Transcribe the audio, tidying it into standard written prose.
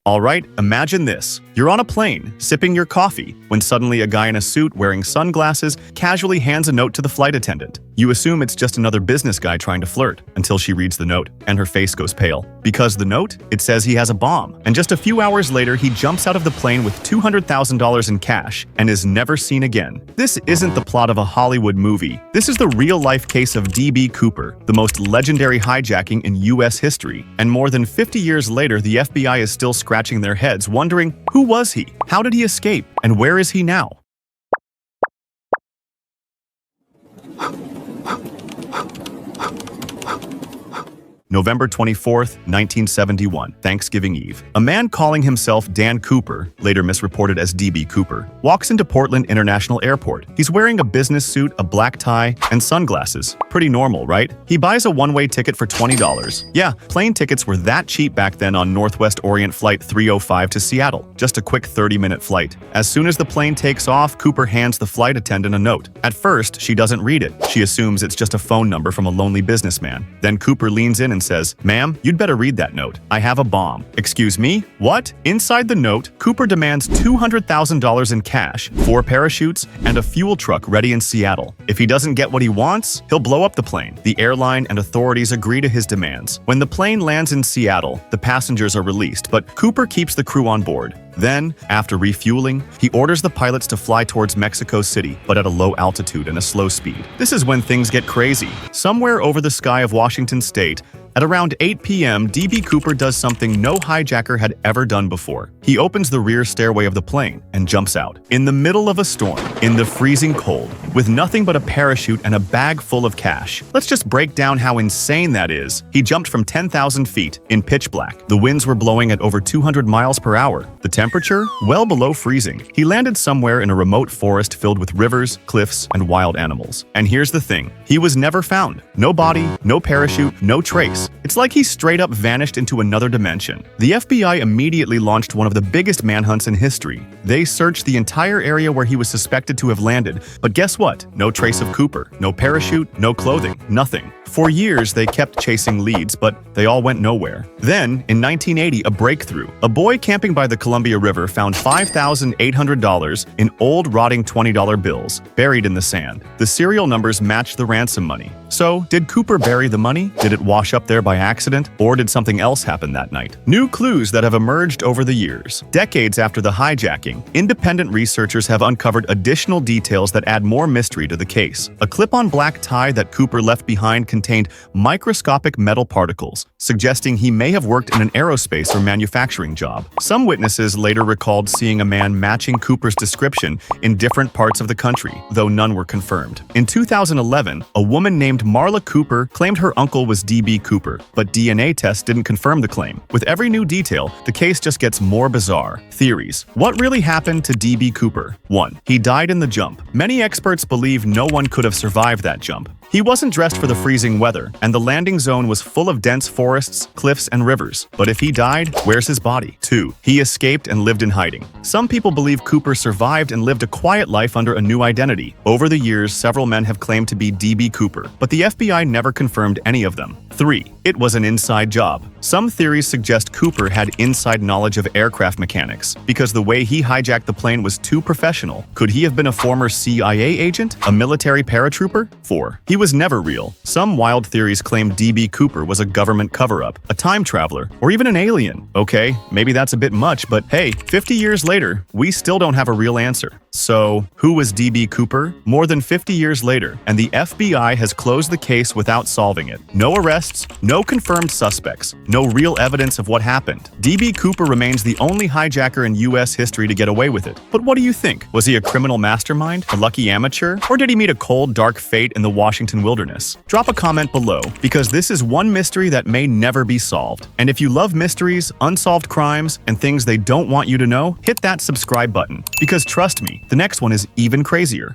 Alright, imagine this. You're on a plane, sipping your coffee, when suddenly a guy in a suit wearing sunglasses casually hands a note to the flight attendant. You assume it's just another business guy trying to flirt, until she reads the note, and her face goes pale. Because the note? It says he has a bomb. And just a few hours later, he jumps out of the plane with $200,000 in cash, and is never seen again. This isn't the plot of a Hollywood movie. This is the real-life case of D.B. Cooper, the most legendary hijacking in U.S. history. And more than 50 years later, the FBI is still scratching their heads, wondering, who was he? How did he escape? And where is he now? November 24th, 1971, Thanksgiving Eve. A man calling himself Dan Cooper, later misreported as D.B. Cooper, walks into Portland International Airport. He's wearing a business suit, a black tie, and sunglasses. Pretty normal, right? He buys a one-way ticket for $20. Yeah, plane tickets were that cheap back then on Northwest Orient Flight 305 to Seattle. Just a quick 30-minute flight. As soon as the plane takes off, Cooper hands the flight attendant a note. At first, she doesn't read it. She assumes it's just a phone number from a lonely businessman. Then Cooper leans in and says, "Ma'am, you'd better read that note. I have a bomb." "Excuse me? What?" Inside the note, Cooper demands $200,000 in cash, 4 parachutes, and a fuel truck ready in Seattle. If he doesn't get what he wants, he'll blow up the plane. The airline and authorities agree to his demands. When the plane lands in Seattle, the passengers are released, but Cooper keeps the crew on board. Then, after refueling, he orders the pilots to fly towards Mexico City, but at a low altitude and a slow speed. This is when things get crazy. Somewhere over the sky of Washington State, at around 8 p.m., D.B. Cooper does something no hijacker had ever done before. He opens the rear stairway of the plane and jumps out. In the middle of a storm, in the freezing cold, with nothing but a parachute and a bag full of cash. Let's just break down how insane that is. He jumped from 10,000 feet in pitch black. The winds were blowing at over 200 miles per hour. The temperature? Well below freezing. He landed somewhere in a remote forest filled with rivers, cliffs, and wild animals. And here's the thing. He was never found. No body, no parachute, no trace. It's like he straight up vanished into another dimension. The FBI immediately launched one of the biggest manhunts in history. They searched the entire area where he was suspected to have landed, but guess what? No trace of Cooper. No parachute, no clothing, nothing. For years, they kept chasing leads, but they all went nowhere. Then, in 1980, a breakthrough. A boy camping by the Columbia River found $5,800 in old, rotting $20 bills, buried in the sand. The serial numbers matched the ransom money. So, did Cooper bury the money? Did it wash up there by accident? Or did something else happen that night? New clues that have emerged over the years. Decades after the hijacking, independent researchers have uncovered additional details that add more mystery to the case. A clip-on black tie that Cooper left behind contained microscopic metal particles, suggesting he may have worked in an aerospace or manufacturing job. Some witnesses later recalled seeing a man matching Cooper's description in different parts of the country, though none were confirmed. In 2011, a woman named Marla Cooper claimed her uncle was D.B. Cooper, but DNA tests didn't confirm the claim. With every new detail, the case just gets more bizarre. Theories. What really happened to D.B. Cooper? 1. He died in the jump. Many experts believe no one could have survived that jump. He wasn't dressed for the freezing weather, and the landing zone was full of dense forests, cliffs, and rivers. But if he died, where's his body? 2. He escaped and lived in hiding. Some people believe Cooper survived and lived a quiet life under a new identity. Over the years, several men have claimed to be D.B. Cooper, but the FBI never confirmed any of them. 3. It was an inside job. Some theories suggest Cooper had inside knowledge of aircraft mechanics, because the way he hijacked the plane was too professional. Could he have been a former CIA agent? A military paratrooper? 4. He was never real. Some wild theories claim D.B. Cooper was a government cover-up, a time traveler, or even an alien. Okay, maybe that's a bit much, but hey, 50 years later, we still don't have a real answer. So, who was D.B. Cooper? More than 50 years later, and the FBI has closed the case without solving it. No arrests, no confirmed suspects, no real evidence of what happened. D.B. Cooper remains the only hijacker in U.S. history to get away with it. But what do you think? Was he a criminal mastermind? A lucky amateur? Or did he meet a cold, dark fate in the Washington wilderness? Drop a comment below, because this is one mystery that may never be solved. And if you love mysteries, unsolved crimes, and things they don't want you to know, hit that subscribe button. Because trust me, the next one is even crazier.